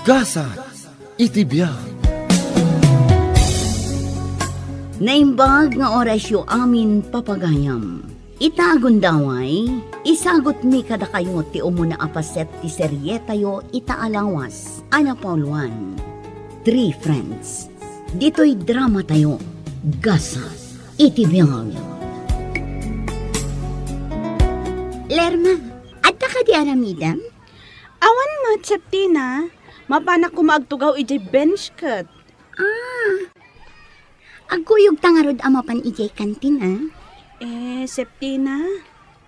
Gasa, itibiyag. Naimbag nga orasyo amin papagayam. Itagon daway, isagot mi kada kayo ti umuna apaset ti serye tayo itaalawas. Ana Pauluan, 3 friends. Dito'y drama tayo, Gasa, itibiyag. Lerma, at ka di aramidam? Awan mo, Septina. Mapanak ko maagtugaw ijay bench cut. Agkuyog tangarod amapan ijay kantin, ah? Septina.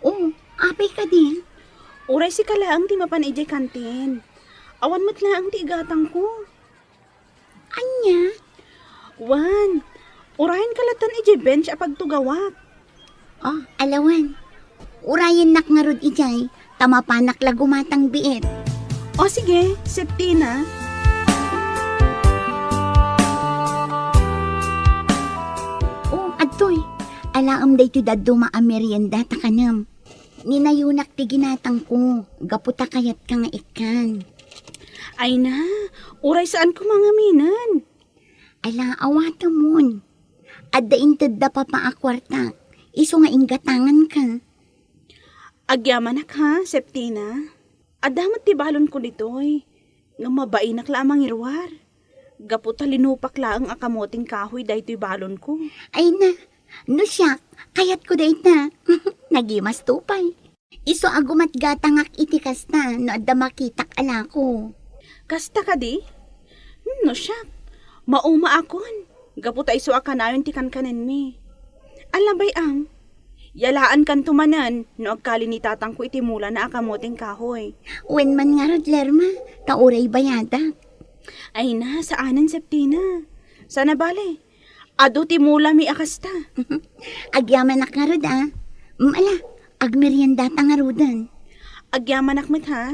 Oh, apay ka din. Uray si kalaang ti mapan ijay kantin. Awan mo't laang ti igatang ko. Anya? Wan, urahin kalatan ijay bench apag tugawak. Oh, alawan. Urayan nak ngarod ijay, tamapanak lagumatang biit. O sige, Septina. Oh, adtoy. Alaam day ti daduma a merienda ta kanam. Ninayunak ti ginatang ko. Gaputa kayat ka nga ikan. Ay na, uray saan ko mga minan? Ala, awata mon. Adda inted da pa paakwarta. Iso nga inggatangan ka. Agyamanak ha, Septina. Adamat ti balon ko ditoy. Nga mabainak lamang irwar. Gaputa linupak laang akamoting kahoy dahi ti balon ko. Ay na, no siya, kayat ko day na. Nagimas tupay. Iso agumat gatangak itikas na, no adda makitak ala ko. Kasta ka di? No siya, mauma akon. Gaputa iso akanayon ti kankanin mi. Alabay ang, yalaan kan tumanan, no agkali ni tatang ko itimula na akamoting kahoy. Wen man nga rod, Lerma, tauray bayada. Ay na, saanan Septina? Sana bale, ado timula mi akasta. Agyaman nak nga rod, ah. Ala, agmerienda ta nga rodan. Agyaman akmet ha?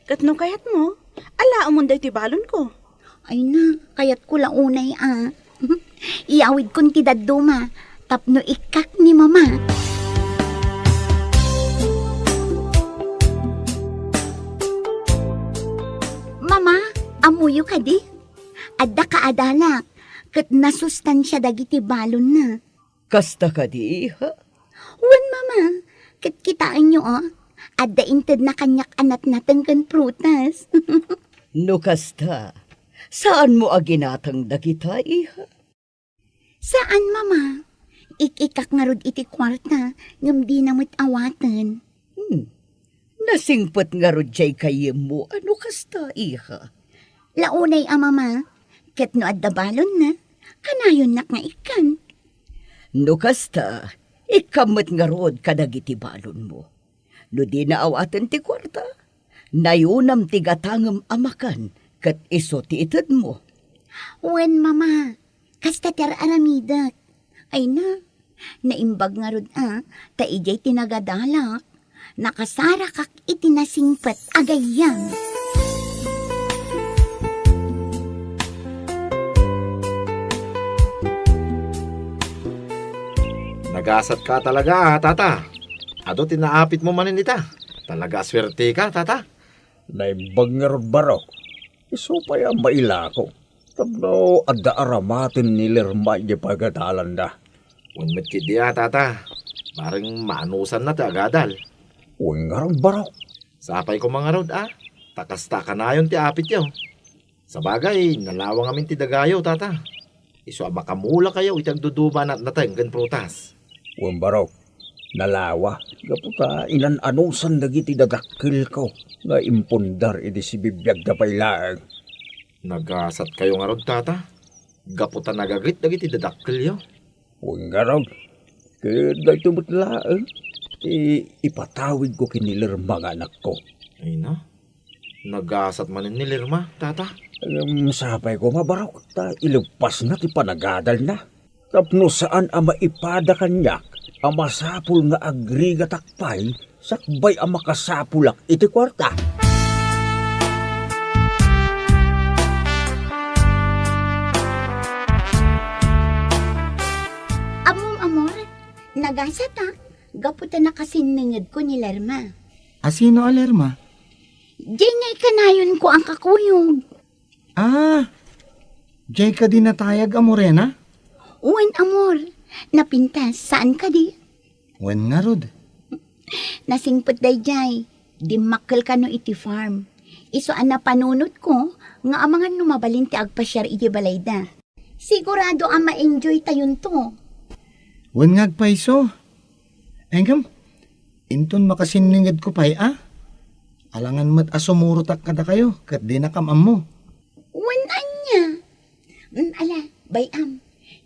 Katno kayat mo? Ala umunday ti balon ko. Ay na, kayat ko launay, ah. Iawid kon ti dadduma, tapno ikak ni mama. Mama, amuyo ka di? Adda ka adalak, kat nasustansya dagiti balon na. Kasta ka di, ha? Wan mama, kat kitaan nyo, oh. Adda inted na kanyak anat natin kan prutas. No kasta, saan mo aginatang dagita, iha? Saan, mama? Ikikak nga rod iti kwarta, ngam di namit awatan. Nasingpot nga ro jay kayem mo, ano kasta, iha? Launay mama, ket no adda balon na, kanayon nak nga ikan. No kasta, ikamot nga rod kadagiti balon mo. No di naawatan ti kwarta, nayunam ti gatangam amakan, kat iso ti itad mo. Wen, mama, kasta ter aramidak. Ay na, naimbag nga rod ta ijay tinagadalak. Nakasara kak itinasingpet agayang. Nagasat ka talaga, tata. Ado tinaapit mo manin ita. Talaga swerte ka, tata. Naimbag nga rod barok. Iso pa yung maila ko. Tapno adda aramatin ni Lerma yung pagkatalan da. Unmet kidiya, tata. Parang maanusan na ti agadal. Uy nga rod barok. Sapay ko mga rod, Takasta ka na yun ti apit yaw. Sa bagay, nalawang amin ti dagayo, tata. Iso makamula kayo itagduduba na natenggan prutas. Uy barok. Nalawa. Gaputa inan-anusan dagiti dadakil ko. Na impundar iti si bibiyag da pailaang. Nagasat kayo nga rod, tata. Gaputan nagagrit dagiti dadakkel yaw. Uy nga rod. Kaya dahito matlaang. Ipatawid ko kinilerma nga anak ko. Ay na. Nagasat manin ni Lirma, tata. Sapay ko mabarok. Ilugpas na ti panagadal na. Tapno saan ang maipada kanyak. Ang masapul nga agriga takpay. Sakbay ang makasapulak iti kwarta. Amor, nagasat gaputa na kasiningid ko ni Lerma. Asino alerma? Di nga ikanayon ko ang kakuyog. Ah, jay ka din natayag amorena? Uwan, amor. Napintas, saan ka di? Wen nga rod. Nasingpot day jay. Di makkel ka no iti farm. Iso ang napanunot ko, nga amangan numabalin ti agpasyar iti balayda. Sigurado ang ma-enjoy tayon to. Wen nga agpaiso. Engkam, inton makasinlingad ko pa'y Alangan mat asumurutak kada kayo, kat di nakamam mo. Wanan niya. Ala, bayam.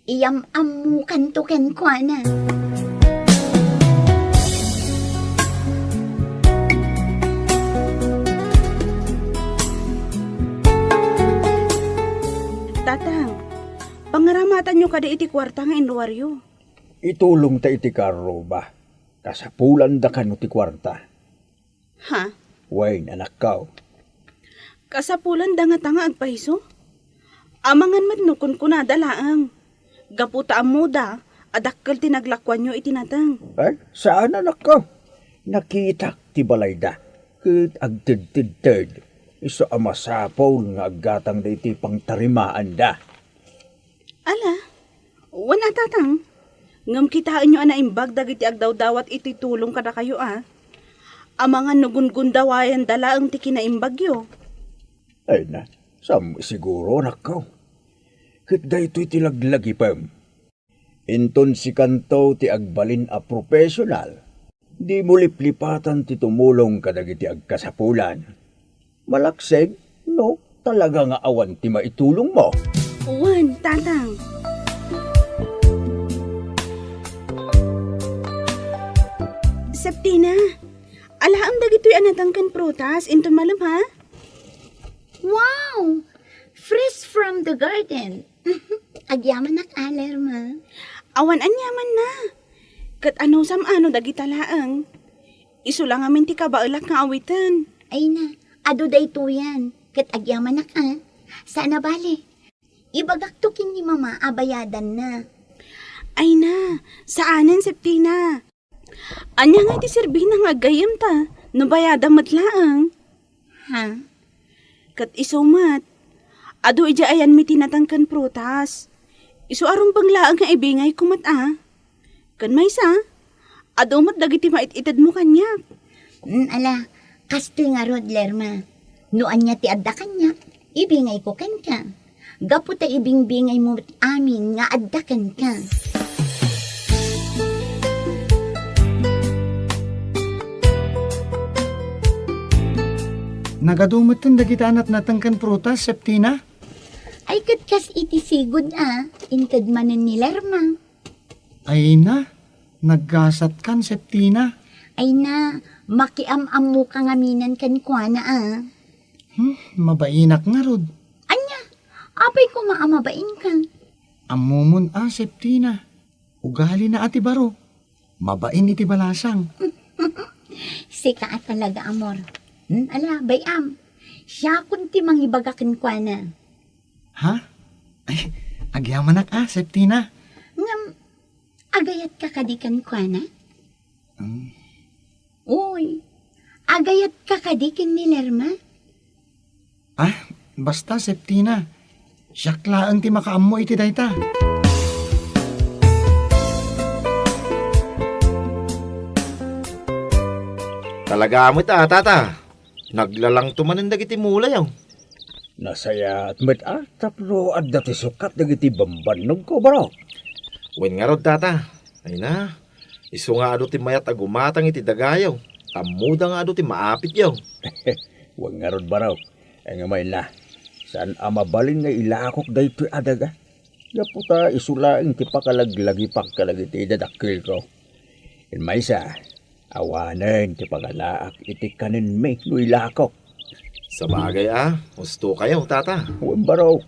Iyam-am mo kanto ken kwa na. Tatang, pangaramatan nyo kada iti kwarta nga inluwaryo. Itulong ta iti karo ba? Kasapulan da kano ti kwarta. Ha? Wain anak kaw. Kasapulan da nga tanga agpahiso? Amangan madnukon ko na dalaang. Gaputa ang muda, adakkel tinaglakwan nyo itinatang. Ay, saan anak kaw? Nakita ti balayda. Kit agtid-tid-tid. Iso amasapaw nga aggatang da iti pangtarimaan da. Ala, wana tatang. Ngam kitaan nyo anaimbag dagiti agdaw-dawat iti tulong kada kayo Amangan nugun-gundawayan dalaang ti kinaimbagyo. Ay na, siguro anak kaw. Kit da ito'y tilaglagipam. Inton si kanto ti agbalin a profesional. Di mo liplipatan ti tumulong kadagiti agkasapulan. Malakseg, no, talaga nga awan ti maitulong mo. Uwan, tatang. Septina, alaam dagito'y anatangkan prutas, into malam ha? Wow! Fresh from the garden. Agyaman nak alerma. Awan anyaman na. Kat ano ano dagitalaang. Iso lang amin ti kabailak nga awitan. Ay na, ado day to yan. Kat agyaman nak Sana bali. Ibagaktukin ni mama abayadan na. Ay na, saanan Septina? Anya nga iti serbi na nga gayam ta, nabayada matlaang. Ha? Kat isumat, ado ija ayan mi tinatangkan prutas. Isu arong banglaang nga ibingay kumat Kan may sa, ado mat dagiti mait-itad mo kanyak. Ala, kastoy nga rod, Lerma. Noan niya ti adda kanya, ibingay ko kan ka. Gapu ta ibingbingay mo amin nga adda kan ka. Nagadumatan dagita anat natangkan prutas, Septina? Ay katkas iti sigod intad manen ni Lerma. Ay na, naggasat kan, Septina. Ay na, makiam-am mo kangaminan kan kwa na Mabainak nga rod. Anya, apay ko maamabain ka. Amumun Septina. Ugali na ati baro. Mabain iti balasang. Sika at talaga, amor. Ala, bayam. Siya kunti mangibagakin kwa na. Ha? Ay, agyamanak Septina. Ngam, agayat ka kadikan kwa na? Uy, agayat ka kadikin ni Lerma? Basta Septina. Siyaklaan ti makaammo iti dayta. Talaga mo tata. Naglalang tumanin dagiti mulay Nasaya at met tapno at dati sukat dagiti bambanog ko baro. Wen nga rod tata. Ay na, iso nga ado ti mayat agumatang iti dagayaw. Amuda nga ado ti maapit yaw. Huwag nga rod baraw. Ay nga may na. Saan amabalin nga ilakok dayto adaga? Yaputa isulaing ti pakalaglagi pagkalagiti dadakil ko. In maysa, awanan ti pagalaak iti kanin may no ilakok. Sa bagay gusto kayo tata. Huwag baraw.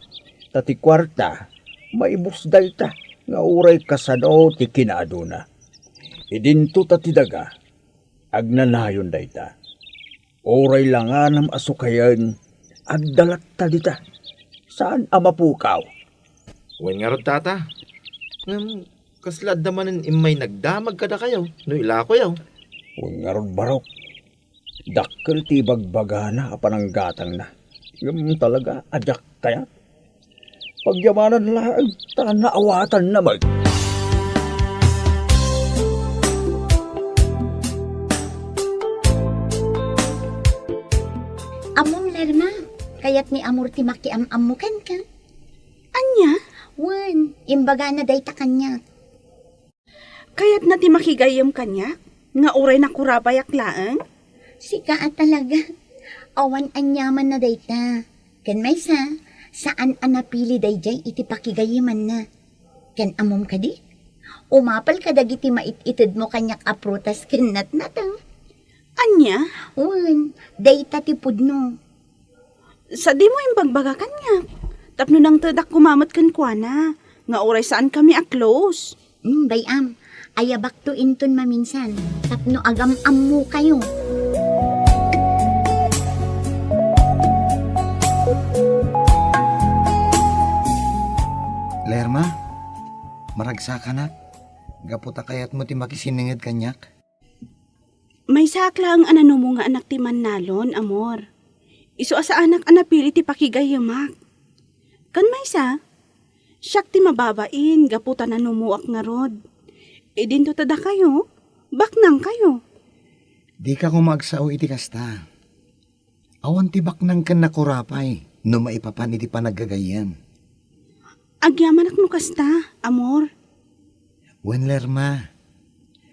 Tati kwarta, maibus dayta nga uray kasano ti kinaaduna. Idinto tati daga, agnanayon dayta. Oray langanam asukayan, agdalat ta dita. Saan amapukaw? Wen nga rod tata. Kaslad naman imay nagdamag kada kayo. No ilako yaw. Huwag nga ron barok. Dakkel ti bagbagana apanang gatang na. Yung talaga, ajak kaya. Pagyamanan lang, naawatan naman. Among lerma, kayat ni amor ti makiam-amukan ka. Anya? Wan, imbaga na day ta kanya. Kayat na ti makigayam kanya? Nga uray na kurabayak laang? Sika at talaga. Awan anyaman na day ta. Ken may saan anapili day jay iti pakigayiman na. Ken amom ka di? Umapal ka dagiti mait-itid mo kanyak aprutas ken natnatang. Anya? Wan, day ta ti pudno. Sa di mo imbagbaga kanya. Tapno nang tadak kumamat kan kuana. Nga uray saan kami a-close. Bayam, ayabak to inton maminsan. Tapno agam-am mo kayo. Lerma, maragsa ka na. Gaputa kayat mo ti makisiningid kanyak. May sakla ang anano mo nga anak ti Manalon, amor. Iso asa anak anapili ti pakigayamak. Kan may siyak ti mababain, gaputa na numuak nga rod. E din to tada kayo, baknang kayo. Di ka kumagsao iti kasta. Awan ti baknang kan nakurapay, no maipapan iti panaggagayam. Agyaman no kasta, amor. Wen Lerma,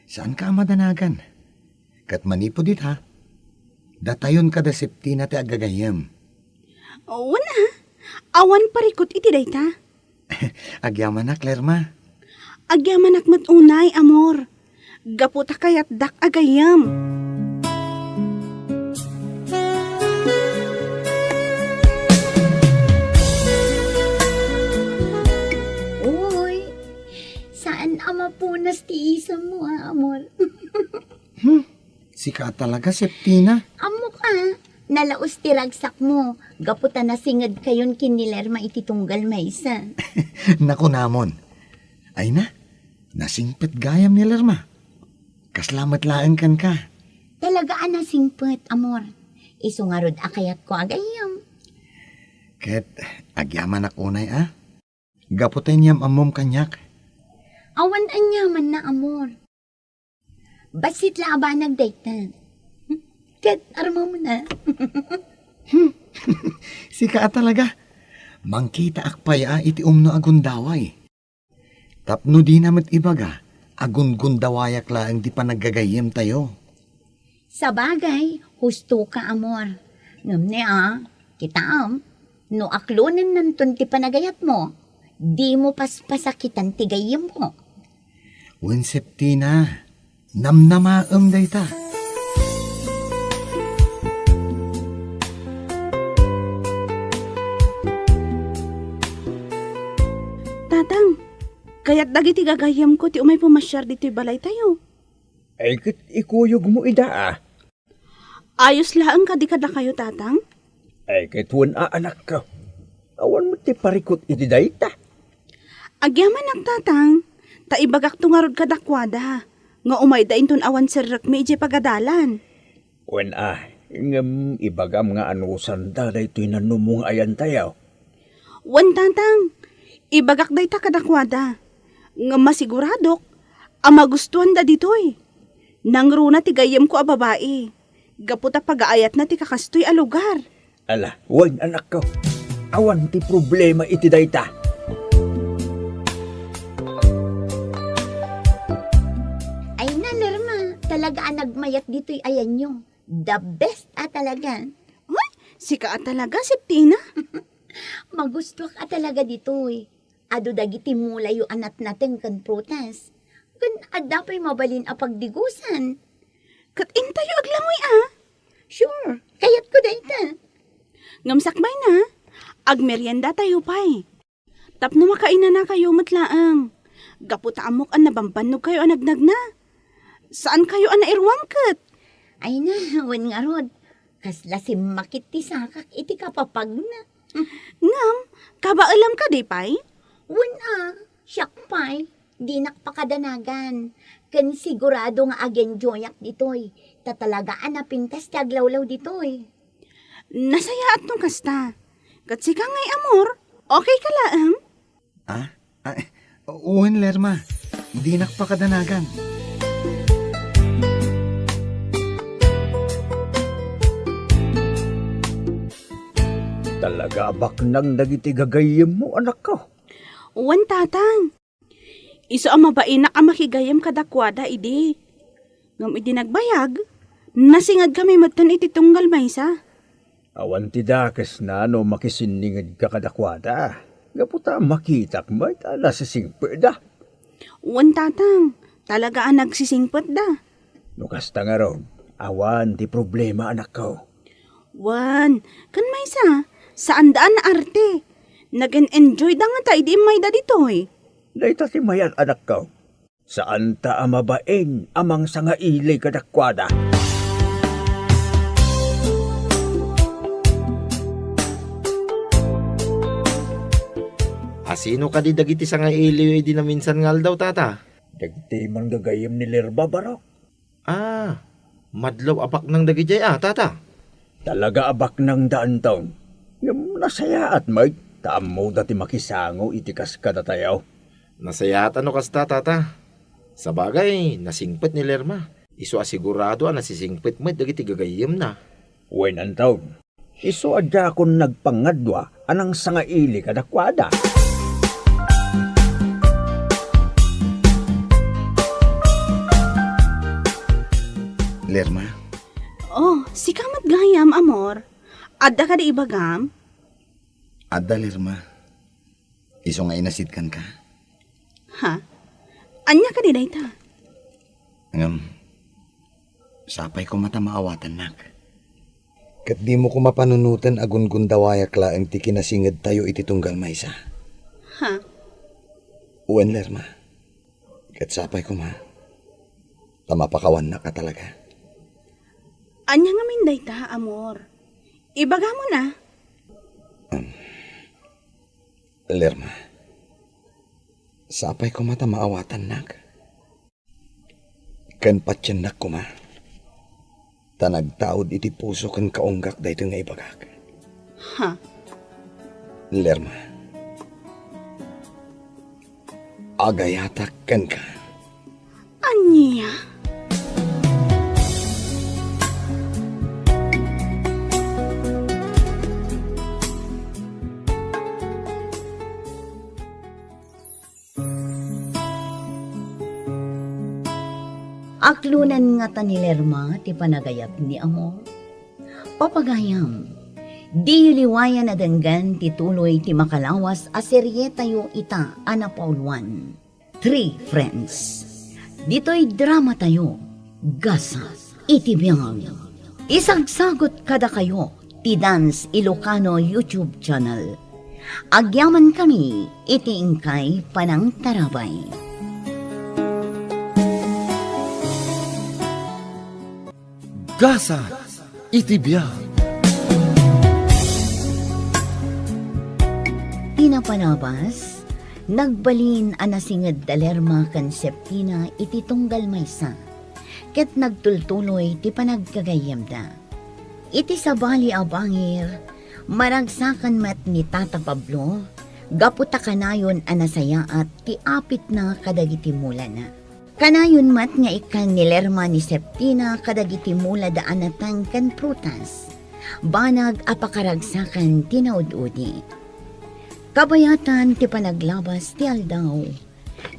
saan ka madanagan? Kat manipo dit ha. Datayon kada septina ti agagayam. Wala, awan parikot iti dayta. Agyamanak, Lerma. Agyamanak matunay, amor. Gaputa kayat dak agayam. Uy, saan amapunas ti isa mo amor? Sika talaga, Septina. Amo ka, nalaos ti ragsak mo. Gaputa na singad kayon kinilerma iti tunggal maysa. Naku namon. Ay na, nasingpet gayam ni Lerma. Kaslamat laeng kan ka. Talagaan na singpet, amor. Isungarod akayat ko agayam. Ket, agyaman ak unay Gaputin yam amom kanyak. Awan anyaman na amor. Basit la ba nagdayta? Ket, arma mo na. Sika talaga. Mangkita akpaya iti umno agundaway. Tapno di namat ibaga, agun-gundawayak laang di panaggagayem tayo. Sa bagay, husto ka amor. Ngamne kita no aklunin nanton ti panagayat mo, di mo paspasakitan ti gayem mo. Wen Septina, namnamaem dayta. Tatang, kaya't dagiti gagayam ko ti umay pumasyar dito'y balay tayo. Ay, kit ikuyog mo ida Ayos laang kadikada kayo, tatang. Ay, kit anak ka. Awan mo ti parikot iti dayta. Agyaman ang tatang, taibagak tungarod kadakwada. Nga umay da inton awan sirrak mi ije pagadalan. Ngam ibagam nga anusan da daytoy nanumong ayan tayo. Wan tatang, ibagak day ta kadakwada. Nga masiguradok, ang magustuhan da ditoy. Nangruna ti gayem ko a babae. Gaputa pag-aayat na ti kakastoy a lugar. Ala, wan anak ko. Awan ti problema iti dayta. Ay na, Lerma, talaga nagmayat dito'y ayan nyo. The best talaga. Ay, sika talaga, Septina. Magusto ka talaga dito'y. Ado dagiti mulayo anat natin kan prutas. Kan adapay mabalin a pagdigusan. Kat intayo aglangoy Sure, kayat ko dayta. Ngamsakbay na, agmeryenda tayo pa'y. Tapno makaina na kayo matlaang. Gaputa amok an nabambanog kayo an nagnag na. Saan kayo an nairwangkat? Ay na, wan nga rod. Kasla si makit ti sakak iti kapapag na. Ngam, kabaalam ka di pa'y? Wan siyak pa'y. Di nakpakadanagan. Kan sigurado nga agen joyak ditoy. Tatalagaan na pintas ti aglawlaw ditoy. Nasaya at nung kasta. Katsi ka ngay amor, okay ka laang? Ah? Uwan, Lerma. Di nakpakadanagan. Talaga abak nang dagiti gagayem mo, anak ko. Uwan tatang. Iso ang mabainak ang makigayam kadakwada, idi. Ngam idi nagbayag, nasingad kami matan iti tunggal maysa. Awan ti dakes na no makisiningid ka kadakwada. Gaputa makitak mo itala sa singpid da. Uwan tatang, talaga ang nagsisingpot da. No kasta nga ron, awan ti problema, anak ko. Wan, kan maysa, saan daan na arte? Nag-enjoy da nga tayo di may da ditoy. Daita ti mayan, anak ko. Saan ta amabain amang sangaili kadakwada? Asino ka di dagiti sa nga iliw di na minsan ngal daw, tata? Dagiti man gagayem ni Lerba, barok. Ah, madlaw apak ng dagiti tata. Talaga abak ng daan taon. Yung nasaya at may taamo dati makisango itikas ka na tayo. Nasayat ano kasta, tata? Sa bagay, nasingpit ni Lerma. Iso asigurado nasisingpit mo dagiti gagayem na. Wen ang taon. Iso adya akong nagpangadwa anang sangaili kadakwada. Lerma, Oh, si kamat gayam, amor. Adda ka di ibagam? adda Lerma. Iso nga inasitkan ka. Ha? Anya ka di dayta? Sapay ko mata maawatan, nak. Kat di mo ko mapanunutan agun gundawayak laeng ti kinasinged tayo iti tunggal maysa. Ha? Uwan, Lerma. Kat sapay ko ma. Tamapakawan na ka talaga. Anya nga min dayta, amor. Ibaga mo na. Lerma. Sapay ko mata maawatan, nak. Kan patyan nak ko ma. Tanagtaod iti puso kan kaunggak dayto nga ibagak. Ha? Lerma. Agayatak kan ka. Anya? Aklunan nga ta ni Lerma ti panagayat ni Amor. Papagayam, di liwayan na denggan ti tuloy ti makalawas a serye tayo ita Ana Pauluan. 3 Friends. Dito'y drama tayo, gasa, itibiyang. Isagsagot kada kayo ti Dance Ilocano YouTube channel. Agyaman kami, iti ingkay panang tarabay. Gasa, itibiyang. Pinapanabas, nagbalin anasinged dalerma kan Septina iti tunggal maysa, ket nagtultuloy ti panagkagayam da. Iti sabali abangir, maragsakan mat ni Tata Pablo, gaputa kanayon anasaya at ti apit na kadagiti mula na. Kanayon mat nga ikan ni Lerma ni Septina kadagiti mula daanatan kan prutas, banag apakaragsakan tinaud-udi. Kabayatan ti panaglabas ti aldaw,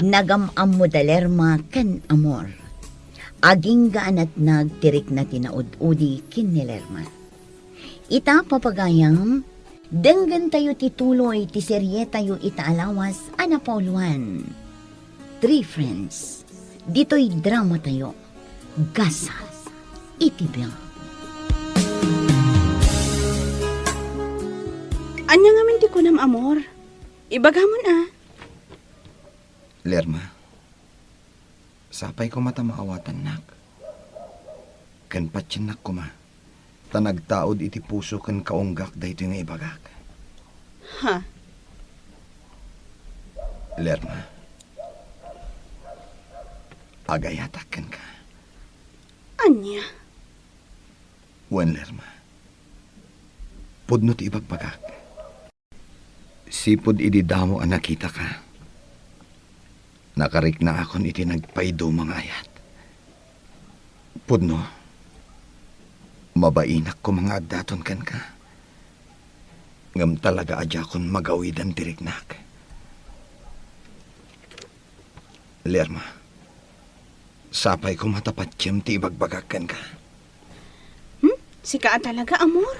nagamam mo da Lerma kan Amor. Aging gaanat nagtirik na tinaud-udi kin ni Lerma. Ita papagayam, denggan tayo tituloy ti serye tayo itaalawas Ana Pauluan. 3 Friends. Dito'y drama tayo, gasas, itibiyang. Anya nga min ti kunam, amor. Ibaga mo na. Lerma. Sapay ko mata maawatan, nak. Kan patyan nak ko ma. Tanagtaod iti puso kan kaunggak dayto nga ibagak. Ha? Lerma. Agayatakan ka. Anya? Wan, Lerma. Pudno ti ibagbagak. Sipod ididamo ang nakita ka. Nakarik na akon iti nagpaido mga ayat. Pudno, mabainak ko mga addaton kan ka. Ngam talaga adya kon magawidan tiriknak. Lerma, sapay ko matapat tiyem ti ibagbagakan ka. Sika talaga, amor.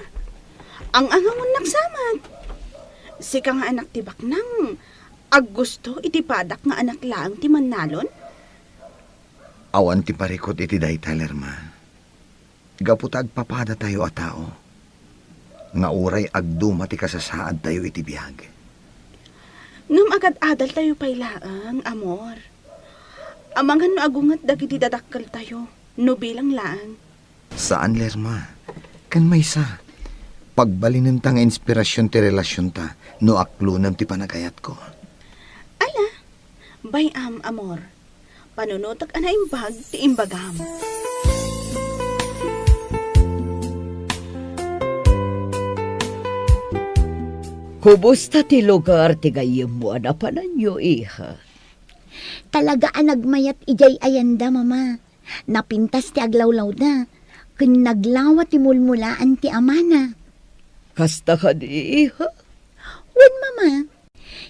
Ang angangon nagsamad. Sika nga anak tibak nang aggusto iti padak nga anak lang ti Manalon. Awan ti parikot iti dayta, Lerma. Gaputag papada tayo a tao. Nga uray agduma ti kasasaad tayo iti biyag. Ngam agad adal tayo pailaang, amor. Amangan no agungat dagiti dadakkel tayo, no bilang laang. Saan, Lerma? Kan may sa. Pagbalinin ta nga inspirasyon ti relasyon ta, no aklunam ti panagayat ko. Ala, bayam, amor. Panunotag ana imbag ti imbagam. Kumusta ti lugar ti gayem mo anapanan nyo, iha? Talaga ang nagmayat ijay ayanda, mama. Napintas ti aglawlaw na. Kun naglawa ti mulmulaan ti amana. Kasta ka di, iha? Wen, mama.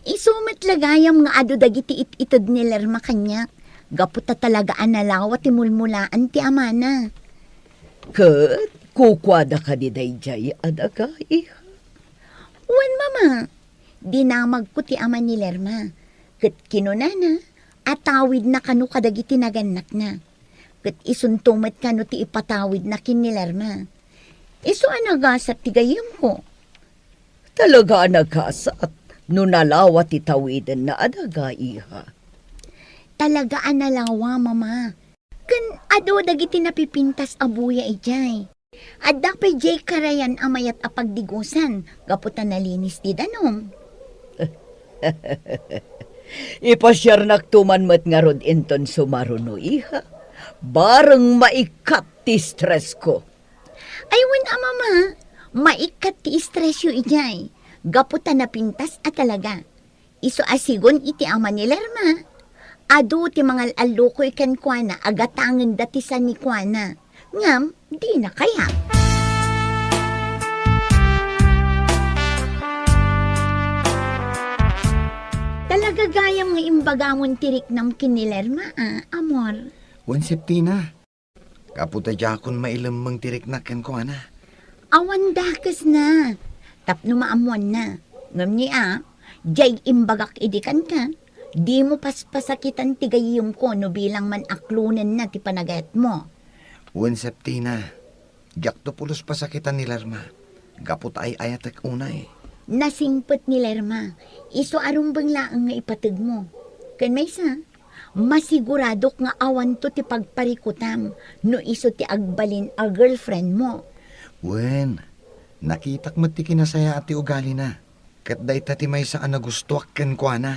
Isumet lagayam nga ado dagiti ititod ni Lerma kanya. Gaputa talaga ang nalawa ti mulmulaan ti amana. Kat, kukwada ka di dayjay adaga, iha? Wen, mama. Dinamag ko ti ama ni Lerma. Kat kinunana, atawid na kanu kadagiti naganak na. Kat isuntumet kanu ti ipatawid na kin ni Lerma. Isu anagasat ti gayam ko. Talaga nagkasat, no nalawa ti tawiden na adaga, iha. Talaga ang nalawa, mama. Kan ado dagiti napipintas abuya ijay. Adda pa jay karayan amayat apagdigusan. Gaputan nalinis di danom. Ipasyar naktuman met nga rod inton sumaruno, iha. Bareng maikat ti stress ko. Ay, wen, mama. Maikat ti stress yu ijay. Gaputan na pintas at talaga. Iso asigon iti ama ni Lerma. Ado ti mga aluko ikan kuana agatangan dati sa ni kuana. Ngam, di na kaya. Talaga gayam nga imbagamon tirik nam kinilerma, amor. Wan Septina, kaputa jakon mailamang tiriknakan ko, ana. Awan dakas na. Tapno maamuan na. Ngam niya, jay imbagak idikan ka. Di mo paspasakitan tigayim ko no bilang man aklunan na ti panagayat mo. Wan Septina, jak to pulos pasakitan ni Lerma. Gaput ay ayatek unay. Nasingpet ni Lerma. Iso arumbang laang nga ipatag mo. Kan may sa, masiguradok nga awan to ti pagparikutam no iso ti agbalin a girlfriend mo. Wen, nakitak mo ti kinasaya at ti ugali na. Kat day tati may saan na gustuak ken kwa na.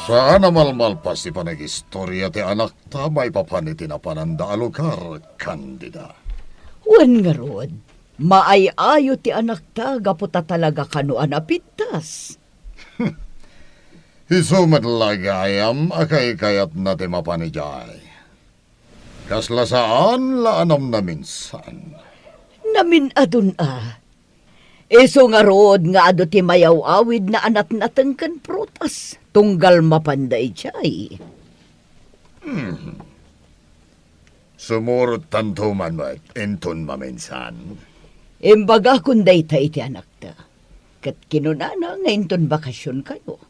Saan namalmalpas ti panag-istorya ti anak ta may papanitin na pananda alukar, Candida. Wan nga rod, maayayo ti anak ta, gaputa talaga kano anapitas. Isumat lagayam akay kayat na ti mapanijay. Kasla saan laanam na minsan. Namin adun Iso nga rod nga ado ti mayaw awid na anat natengken prutas. Tunggal mapanday chay. Sumurot tantuman mo at enton maminsan. Imbaga kunday ta iti anak ta. Kat kinunana nga inton bakasyon kayo.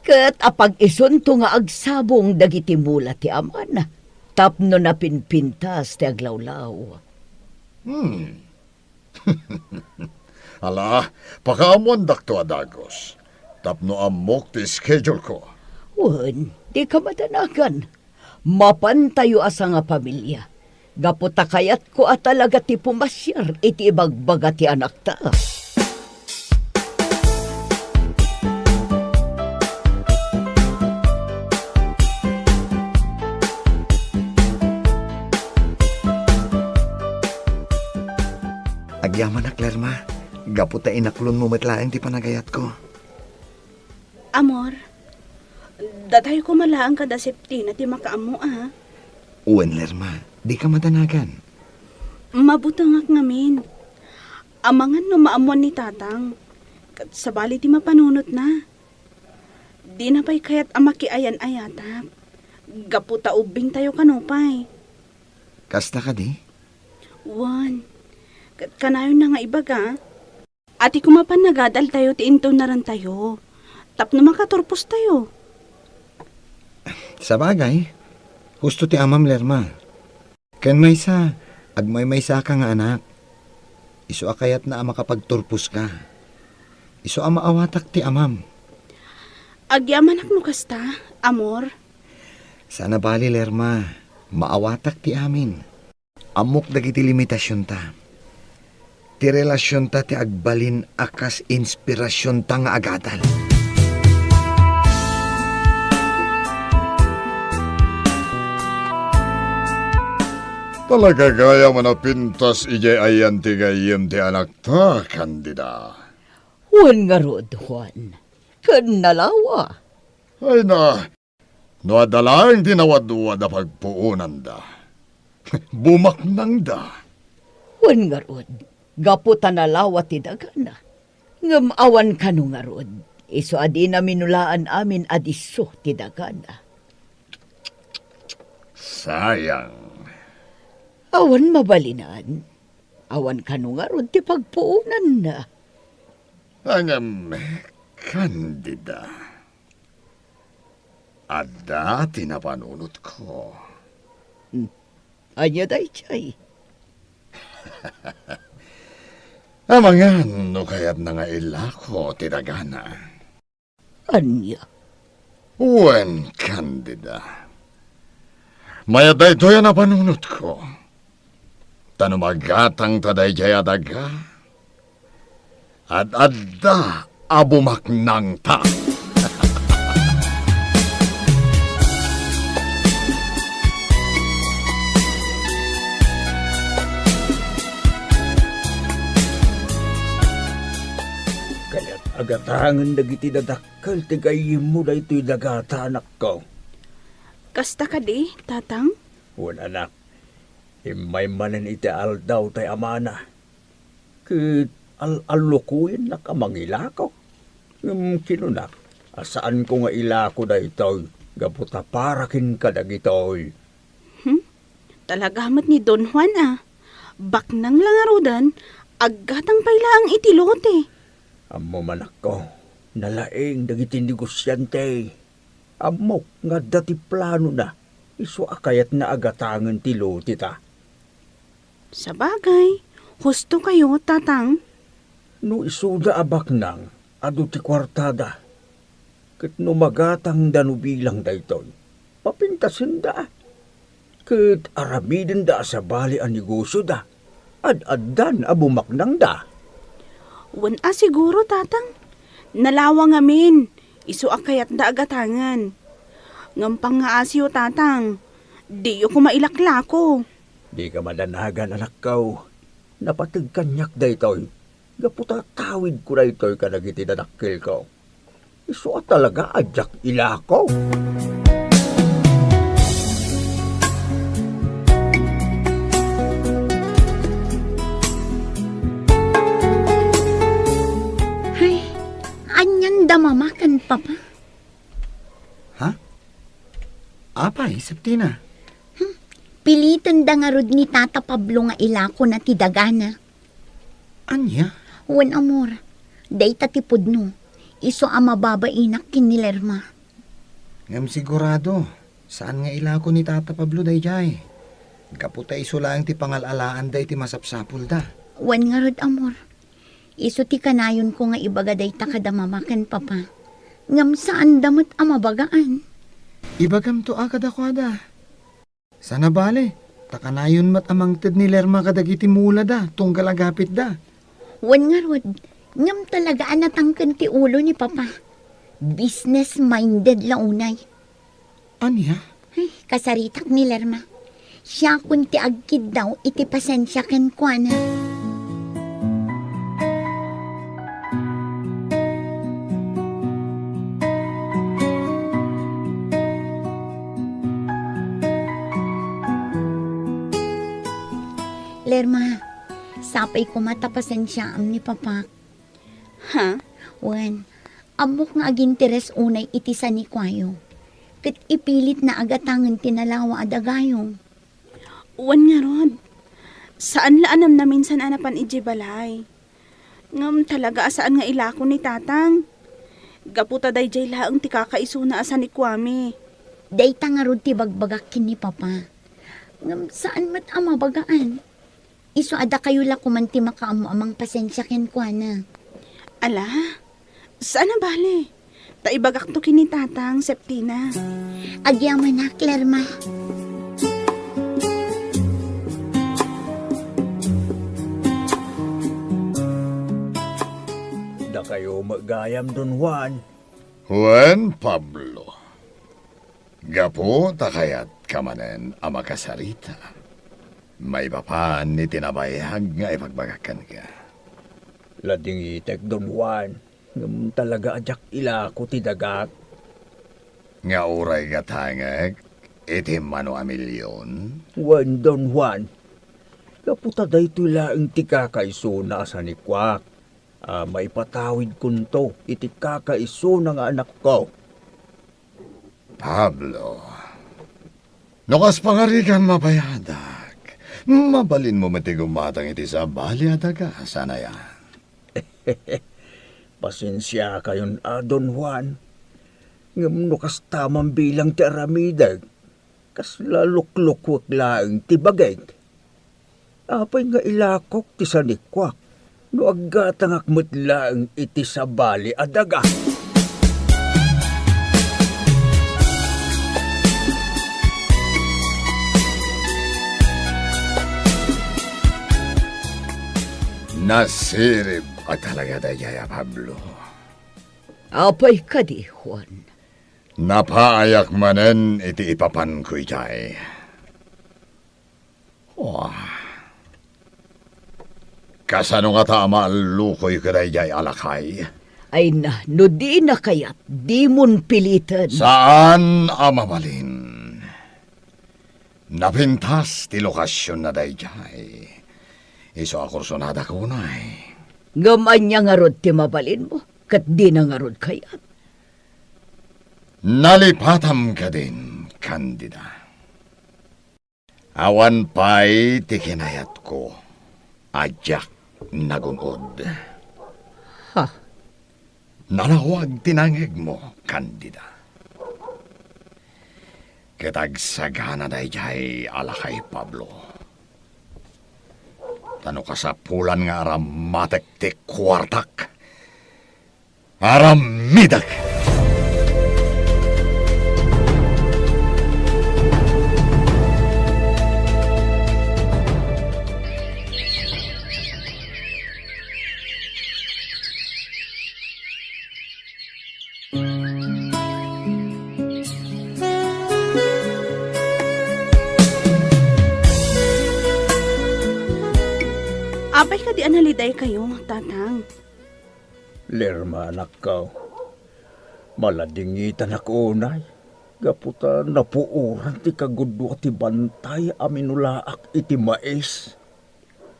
Kat apag isunto nga agsabong dagiti mula ti aman. Tapno na pinpintas ti aglawlaw. Ala, pakaamuan dakto adagos. Tapno amok ti schedule ko. Wan, di ka madanagan. Mapantayo asa nga pamilya. Gaputa kayat ko at talaga ti pumasyar iti ibagbaga ti anak ta. Agyaman na, Lerma. Gaputa inaklon mo matlaang ti panagayat ko. Amor, datay ko malaang kada septi na ti makaamo Uwan, Lerma. Di ka madanagan. Mabutangak ngamin. Amangan no maamuan ni tatang. Kat sabali ti mapanunot na. Di na pa'y kayat amaki ayan-ayatap. Gaputa ubing tayo kanupay. Kasta ka di? Wan, kat kanayon na nga ibaga. Ati kumapan nagadal tayo ti into na rin tayo. Tapno makaturpos tayo. Sa bagay, gusto ti amam, Lerma. Ken may sa, agmay sa ka nga anak. Iso akayat na makapagturpos ka. Iso maawatak ti amam. Agyamanak mo kasta, amor. Sana bali, Lerma. Maawatak ti amin. Amok dagiti limitasyon ta. Ti relasyon ta ti agbalin akas inspirasyon ta nga agadal. Talaga gaya manapintas ijay ayan ti gayem ti anak ta, Candida. Juan nga rod, Juan. Kan nalawa. Ay na, noadalang tinawadwa da pagpuunan da. Bumaknang da. Juan nga rod. Gaputa nalawa ti dagana. Ngam awan ka no nga rod. Iso adi na minulaan amin adiso ti dagana. Sayang. Awan mabalinan. Awan ka no nga rod ti pagpuunan na. Angam, Candida. Ada tinapanunot ko. Anya day chay. Amangan no kayat na nga ilako ti dagana. Anya. Wen, Candida. Mayaday to yan na panunot ko. Tanumagatang taday jaya daga. At adda abumaknang ta. Kaya't agatangan dagiti dadakkel ti gayem mo da ito'y dagata anak ko. Kasta ka di, tatang? Wan anak, imay manan iti aldaw tay amana. Kit al-alukuin na kamangilako. Kinunak, asaan ko nga ilako da ito'y gaputa parakin ka dagitoy. Talagamat ni Don Juan Baknang langarudan, aggatang pailaang itilote. Amo manak ko, nalaing dagiti negosyante. Amok nga dati plano na, iso akayat na agatangan ti lote ta. Sa bagay, husto kayo, tatang. No isuda abak nang, adu ti kwartada. Kat no magatang dano bilang da ito'y, papintasin da. Kat aramidin da sa bali ang negosyo da. Ad-addan abumaknang da. Wan siguro, tatang. Nalawa ngamin. Isu akayat da agatangan. Ngampang nga asyo, tatang. Di ko mailaklako. Di ka madanagan anak ko. Napatag kanyak da ito'y. Gaputa tawid ko na ito'y kanagiti dadakil ko. Isu talaga adyak ilako. Anyan damamakan, Papa. Ha? Apay, Septina. Pilitan da nga rod ni Tata Pablo nga ilako na ti dagana. Anya? Wan amor, day tatipod no. Iso amababainak kinilerma. Ngam sigurado. Saan nga ilako ni Tata Pablo day jay? Kaputa iso lang ti pangalalaan day ti masapsapul da. Wan nga rod amor. Iso ti kanayon ko nga ibaga day takadamamakan, Papa. Ngam saan damot amabagaan. Ibagam to akadakwada. Sana bale, takanayon mat amangted ni Lerma kadagiti mula da, tunggal agapit da. Wan nga rod, ngam talaga anatangkan ti ulo ni Papa. Business-minded launay. Anya? Ay, kasaritak ni Lerma. Siya kun ti agkid daw iti pasensya ken kuana. Lerma, sapay ko matapasan siya am ni Papa. Ha? Wan, amok nga aginteres unay iti sa ni Kwayo. Kat ipilit na agatangan tinalawa adagayong. Uwan nga rod. Saan laanam na minsan anapan iji balay? Ngam talaga asaan nga ilako ni tatang? Gaputa day jay laang ti kakaiso na asa ni Kwame. Day tangarod ti bagbagakin ni Papa. Ngam saan mat ama bagaan? Iso ada kayo la kuman ti makaamu amang pasensya ken Kwana. Ala, saan na bale? Taibagak to kini tatang, Septina. Agyaman na, Lerma. Da kayo magayam Don Juan. Juan Pablo. Gapo takayat kamanen ama kasarita. May bapan ni tinabayag nga ipagbagakan ka. Lading itek Don Juan. Ngam talaga ajak ilako ti dagak. Nga uray gatangag, iti mano a milyon. Wan Don Juan. Kaputa dayto laeng ti kakaiso na sa ni Kwak. May patawid kunto iti kakaiso na nga anak ko. Pablo, nukas pangarikan mapayadag. Mabalin mo matigumatang iti sa balyadaga, sana yan. Pasensya kayon Don Juan. Ngam nukas tamang bilang ti aramidag. Kas laluklukwak laeng ti bagay. Apay nga ilakok ti sanikwak. No aggatang akmet laeng iti sa bali adaga. Nasirib at talaga dayaya, Pablo. Apay ka di, Juan. Napaayak manen iti ipapan ko ijay. Kasano nga tama lukoy ka dayay alakay? Ay na, no di na kayat, di mon pilitan. Saan amamalin? Napintas ti lokasyon na dayay. Iso akursonada kunay. Ngaman niya nga rod ti mabalin mo, kat di na nga rod kayat. Nalipatam ka din, Candida. Awan pa'y ti kinayat ko, ajak nagunod. Ha? Nalawag tinangig mo, Candida. Kitagsagana dayjay alakay Pablo. Tano kasapulan nga aramatek ti kwartak. Aramidak! Apay ka di analiday kayo, tatang. Lerma anak ka. Maladingitan ako unay. Gaputa napuuran ti kagudwa ti bantay aminulaak iti mais.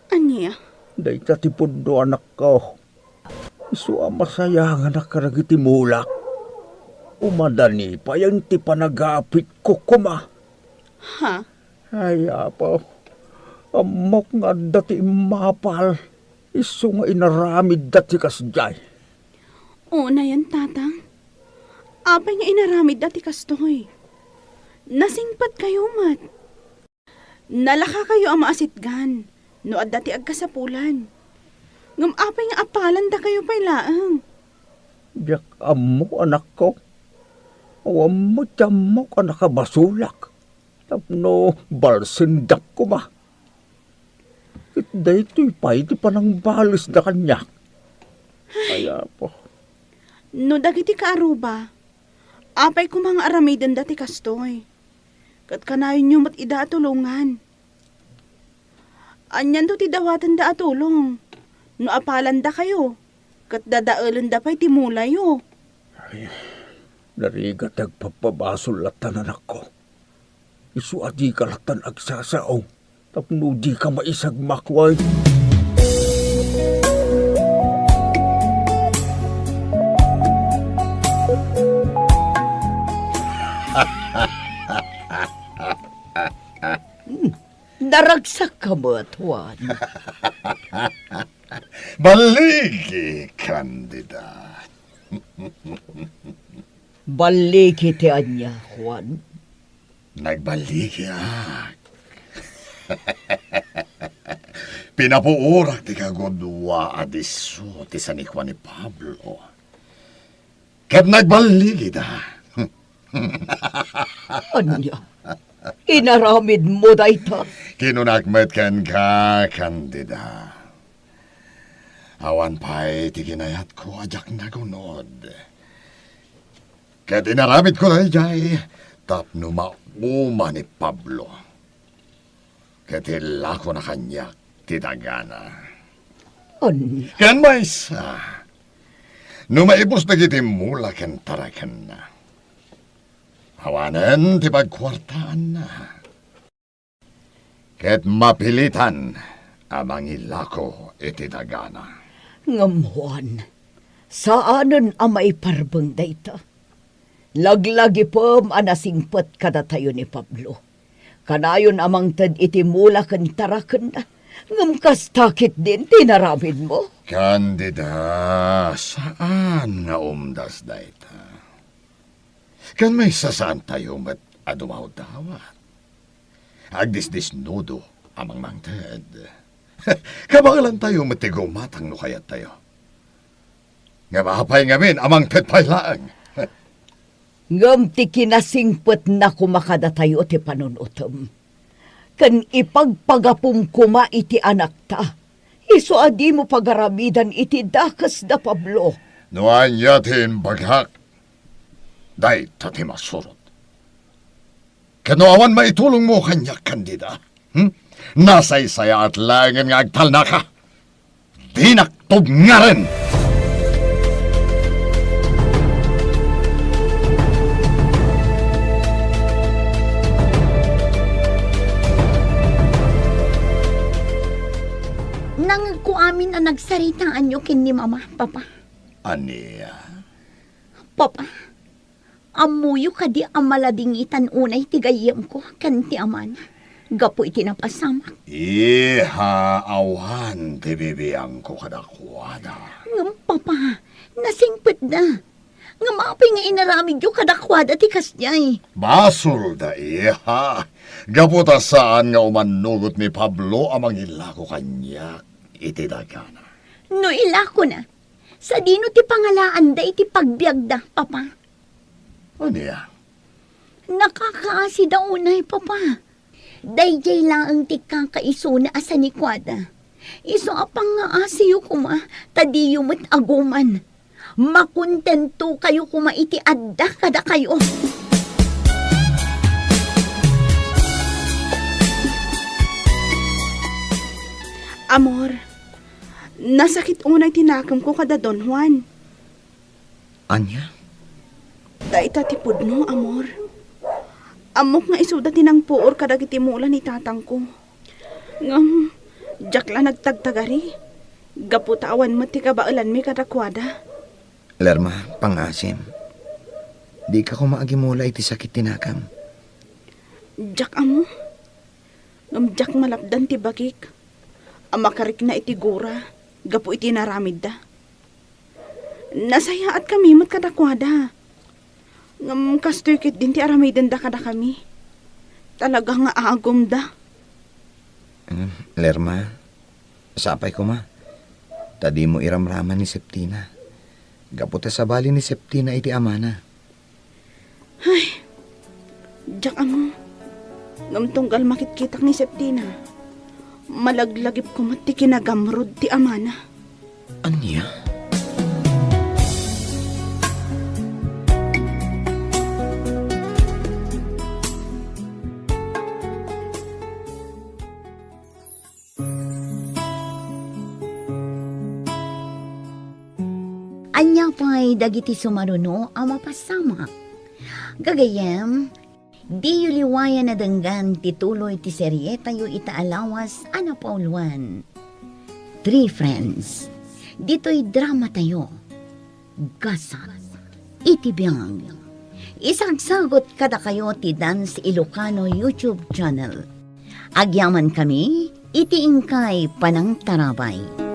Anya? Dayta ti pundo anak ko. Isu masayangan na karag iti mulak. Umadani pa yan ti panagapit ko kuma. Ha? Ay apaw. Amok nga dati mapal. Isu nga inaramid dati kasjay. Una yan, tatang. Apay nga inaramid dati kastoy. Nasingpat kayo, mat. Nalaka kayo ang maasitgan. No at dati agkasapulan. Ngam apay nga apalan da kayo pa'y laang. Biyak amok anak ko. Awam mo tiyamok anak ka basulak. Tapno balsindak ko ba? Dayto'y pa'y di pa nang balis na kanya. Kaya po. No dagiti kaaruba, apay ko mga aramidan dati kastoy. Kat kanayon nyo mat ida atulungan. Anyan to ti dawatan da atulong. No apalan da kayo, kat dadaalan da pa'y timulayo. Ay, narigat agpapabasol latan anak ko. Isu adi kalatan agsasaong. Tapno di ka maisagmakway. Naragsak ka mo, Juan. Baligi, Candida. Baliki ti anya, Juan. Nagbaligi Pinapuurak ti kagudwa adiso ti sa ni Juan ni Pablo. Kat nagbaligi da. Anya, inaramid mo dayta. Kinunakmet ken ka, Candida. Awan pa'y ti ginayat ko ajak nagunod. Kat inaramid ko na jay, tapno mauma ni Pablo. Kat ilako na kanya ti dagana. Anya, Ken maysa, no maibos na kiti mula ken taraken na. Hawanen ti pagkwartaan na. Ket mapilitan amang ilako iti dagana. ngam Juan. Saanen amay parbeng dayta? Laglagi pom anasingpet kada tayo ni Pablo. Kanayon amang tad iti mula ken taraken na. Ngam kas takit din tinaramid mo. Candida, saan nga umdas dayta? Kan may sasaan tayo met adumaw-dawat. Agdis-disnudo amang mangted. Kabagalan tayo matigumatang no kayat tayo. Nga mahapay ngamin amang tetpaylaang. Ngam ti kinasingpet na kumakada tayo ti panunutom. Kan ipagpagapum kuma iti anak ta. Iso adi mo pagaramidan iti dakas da Pablo. Nuan yatin baghak. Day tati masurot. Kanoawan maitulong mo kanya, Candida. Nasaysaya at langin nga agtalna ka. Dinaktog nga rin. Nangag ko amin na nagsaritaan nyo kin ni Mama, Papa. Aniya? Papa, amuyo ka di amaladingitan unay tigayam ko kan ti aman. Gapo iti napasamak. Iha awan ti bibiyang ko kadakwada. Ngam, Papa, nasingpit na. Ngamapay nga inaramid yung kadakwada ti kasnyay. Basol da iha. Gaputa saan nga umanugot ni Pablo amang ilako kanya iti dagana. No ilako na. Sa dino ti pangalaan da iti pagbiag da, Papa. Aniya? Nakakaasi da unay, Papa. Dayjay lang ti kakaiso na asa ni Kwada. Iso apang nga asiyo kuma, tadiyo mo't aguman. Makontento kayo kuma iti adda kada kayo. Amor, nasakit unay tinakam ko kada Don Juan. Anya? Daita ti pudno, amor. Amok nga isuda tinang puor kadag iti mula ni tatang ko. Ngam, jak la nagtagtagari. Gaputawan mo ti kabailan mi kadakwada. Lerma, pangasim. Di ka kumaagimula iti sakit tinakam. Jak amo. Ngam jak malapdan ti bagik. Amakarik na iti gura. Gapu iti naramid da. Nasaya at kami mat kadakwada. Ngam kastoy kit din ti aramidan da kada kami. Talaga nga aagom da. Lerma, sapay ko ma. Tadi mo iramraman ni Septina. Gaputa sa bali ni Septina iti amana. Ay, jak amo. Ngam tunggal makitkitak ni Septina. Malaglagip ko mat ti kinagamrod ti amana. Anya? Anya pa'y dagiti sumaruno ang mapasama. Gagayem, Di yuliwayan na denggan tituloy ti serye tayo itaalawas ana Pauluan. 3 Friends. Dito'y drama tayo. Gasat. Itibiyang. Isagsagot kada kayo ti Dance Ilocano YouTube channel. Agyaman kami, itiingkay panang tarabay.